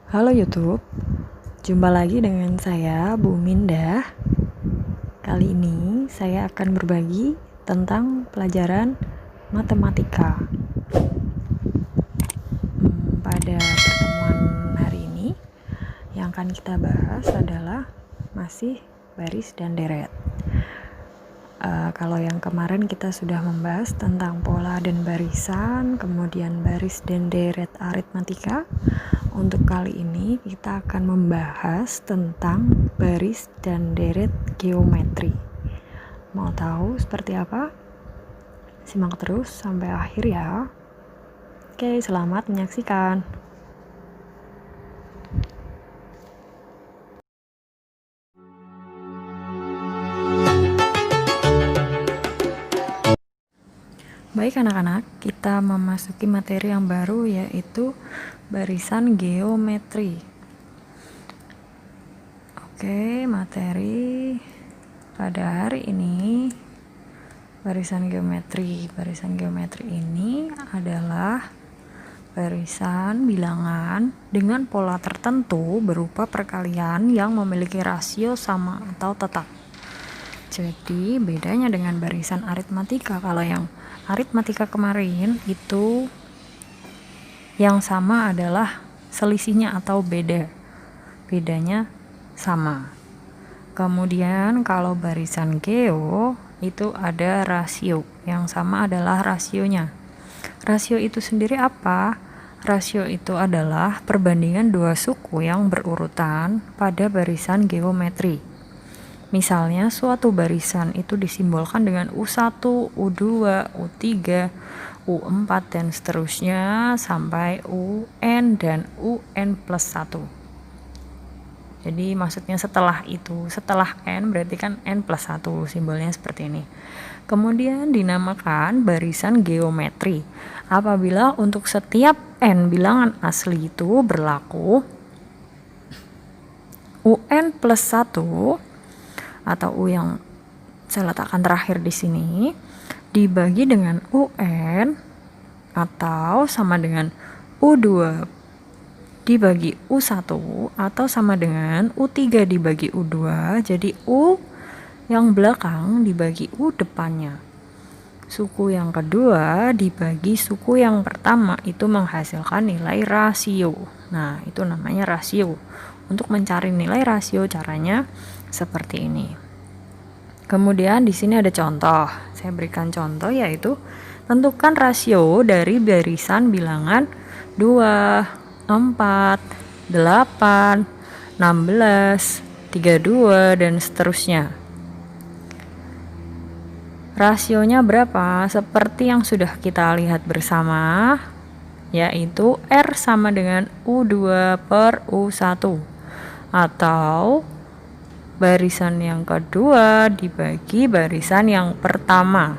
Halo YouTube, jumpa lagi dengan saya Bu Minda. Kali ini saya akan berbagi tentang pelajaran matematika. Pada pertemuan hari ini yang akan kita bahas adalah masih baris dan deret. Kalau yang kemarin kita sudah membahas tentang pola dan barisan, kemudian baris dan deret aritmatika. Untuk kali ini kita akan membahas tentang baris dan deret geometri. Mau tahu seperti apa? Simak terus sampai akhir ya. Oke, selamat menyaksikan. Baik anak-anak, kita memasuki materi yang baru yaitu barisan geometri. Oke, materi pada hari ini barisan geometri. Barisan geometri ini adalah barisan bilangan dengan pola tertentu berupa perkalian yang memiliki rasio sama atau tetap. Jadi bedanya dengan barisan aritmatika, kalau yang aritmatika kemarin itu yang sama adalah selisihnya atau bedanya sama. Kemudian kalau barisan geo itu ada rasio, yang sama adalah rasionya. Rasio itu sendiri apa? Rasio itu adalah perbandingan dua suku yang berurutan pada barisan geometri. Misalnya suatu barisan itu disimbolkan dengan U1, U2, U3, U4 dan seterusnya sampai UN dan UN plus 1. Jadi maksudnya setelah itu, setelah N berarti kan N plus 1, simbolnya seperti ini. Kemudian dinamakan barisan geometri apabila untuk setiap N bilangan asli itu berlaku UN plus 1 atau U yang saya letakkan terakhir di sini dibagi dengan UN atau sama dengan U2 dibagi U1 atau sama dengan U3 dibagi U2, jadi U yang belakang dibagi U depannya. Suku yang kedua dibagi suku yang pertama itu menghasilkan nilai rasio. Nah, itu namanya rasio. Untuk mencari nilai rasio caranya seperti ini. Kemudian di sini ada contoh. Saya berikan contoh yaitu tentukan rasio dari barisan bilangan 2, 4, 8, 16, 32 dan seterusnya. Rasionya berapa? Seperti yang sudah kita lihat bersama, yaitu R sama dengan U2 per U1 atau barisan yang kedua dibagi barisan yang pertama,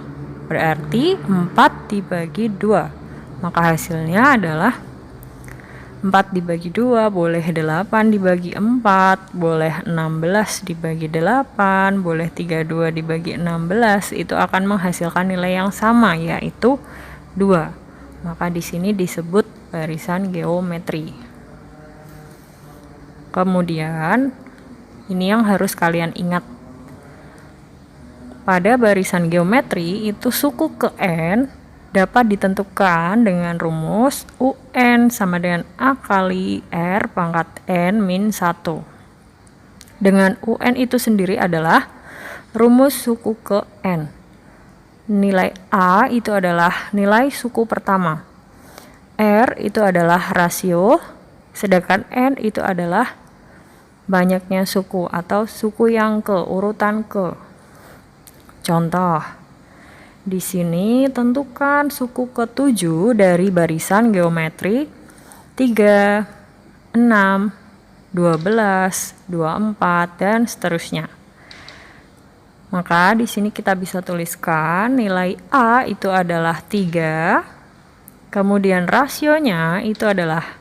berarti 4 dibagi 2, maka hasilnya adalah 4 dibagi 2 boleh 8 dibagi 4, boleh 16 dibagi 8, boleh 32 dibagi 16, itu akan menghasilkan nilai yang sama yaitu 2. Maka di sini disebut barisan geometri. Kemudian ini yang harus kalian ingat. Pada barisan geometri itu suku ke N dapat ditentukan dengan rumus UN sama dengan A kali R pangkat N min 1. Dengan UN itu sendiri adalah rumus suku ke N. Nilai A itu adalah nilai suku pertama. R itu adalah rasio, sedangkan N itu adalah banyaknya suku atau suku yang ke, urutan ke. Contoh, di sini tentukan suku ke-7 dari barisan geometri 3, 6, 12, 24 dan seterusnya. Maka di sini kita bisa tuliskan nilai A itu adalah 3, kemudian rasionya itu adalah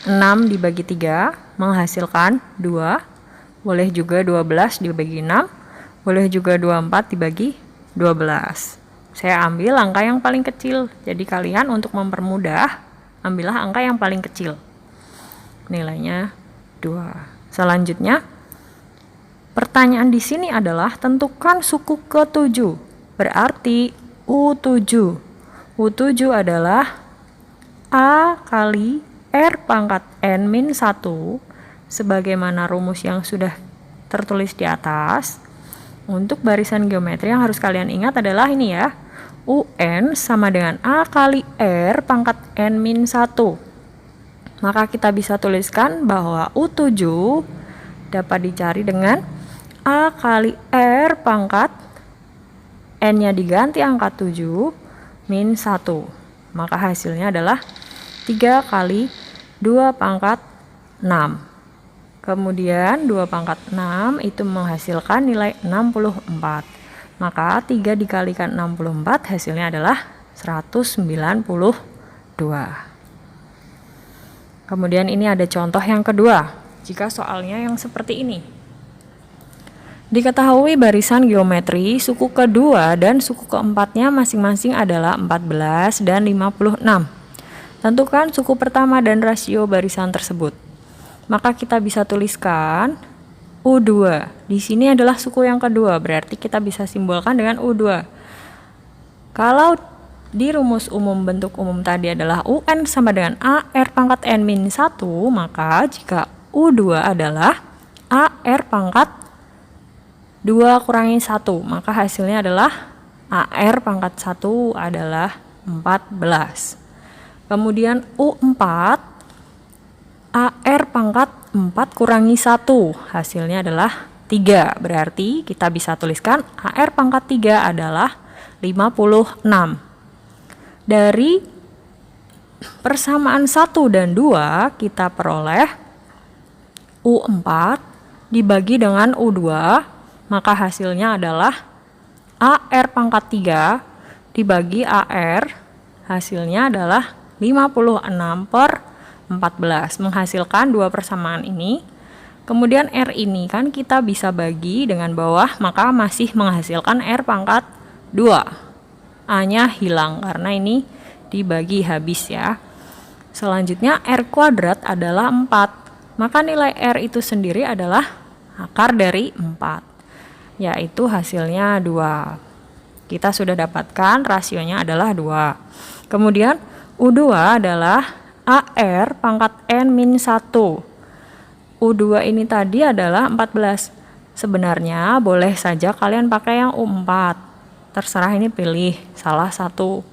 6 dibagi 3 menghasilkan 2, boleh juga 12 dibagi 6, boleh juga 24 dibagi 12. Saya ambil angka yang paling kecil, jadi kalian untuk mempermudah ambillah angka yang paling kecil. nilainya 2. Selanjutnya, pertanyaan di sini adalah tentukan suku ke-7. Berarti U7. U7 adalah A kali R pangkat N-1 sebagaimana rumus yang sudah tertulis di atas. Untuk barisan geometri yang harus kalian ingat adalah ini ya. UN sama dengan A kali R pangkat N-1. Maka kita bisa tuliskan bahwa U7 dapat dicari dengan A kali R pangkat N-nya diganti angka 7 min 1. Maka hasilnya adalah 3 kali 2 pangkat 6. Kemudian 2 pangkat 6 itu menghasilkan nilai 64. Maka 3 dikalikan 64 hasilnya adalah 192. Kemudian ini ada contoh yang kedua. Jika soalnya yang seperti ini. Diketahui barisan geometri suku kedua dan suku keempatnya masing-masing adalah 14 dan 56. Tentukan suku pertama dan rasio barisan tersebut. Maka kita bisa tuliskan U2. Di sini adalah suku yang kedua, berarti kita bisa simbolkan dengan U2. Kalau di rumus umum bentuk umum tadi adalah UN sama dengan AR pangkat N-1, maka jika U2 adalah AR pangkat 2 kurangi 1, maka hasilnya adalah AR pangkat 1 adalah 14. Kemudian U4 AR pangkat 4 kurangi 1 hasilnya adalah 3. Berarti kita bisa tuliskan AR pangkat 3 adalah 56. Dari persamaan 1 dan 2 kita peroleh U4 dibagi dengan U2, maka hasilnya adalah AR pangkat 3 dibagi AR, hasilnya adalah 56 per 14, menghasilkan dua persamaan ini. Kemudian R ini kan kita bisa bagi dengan bawah, maka masih menghasilkan R pangkat 2. A-nya hilang karena ini dibagi habis ya. Selanjutnya R kuadrat adalah 4. Maka nilai R itu sendiri adalah akar dari 4. Yaitu hasilnya 2. Kita sudah dapatkan rasionya adalah 2. Kemudian U2 adalah AR pangkat N-1. U2 ini tadi adalah 14. Sebenarnya boleh saja kalian pakai yang U4. Terserah, ini pilih salah satu.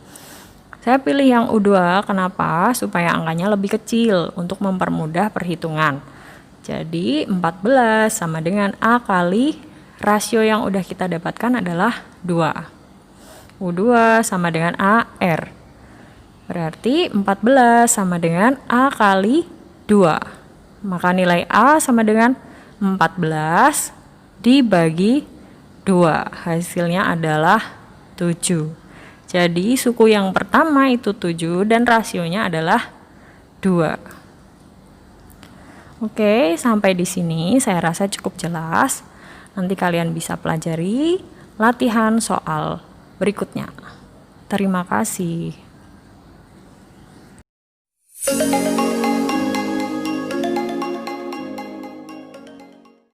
Saya pilih yang U2, kenapa? Supaya angkanya lebih kecil untuk mempermudah perhitungan. Jadi 14 sama dengan A kali rasio yang udah kita dapatkan adalah 2. U2 sama dengan AR. Berarti 14 sama dengan A kali 2. Maka nilai A sama dengan 14 dibagi 2. Hasilnya adalah 7. Jadi suku yang pertama itu 7 dan rasionya adalah 2. Oke, sampai di sini saya rasa cukup jelas. Nanti kalian bisa pelajari latihan soal berikutnya. Terima kasih.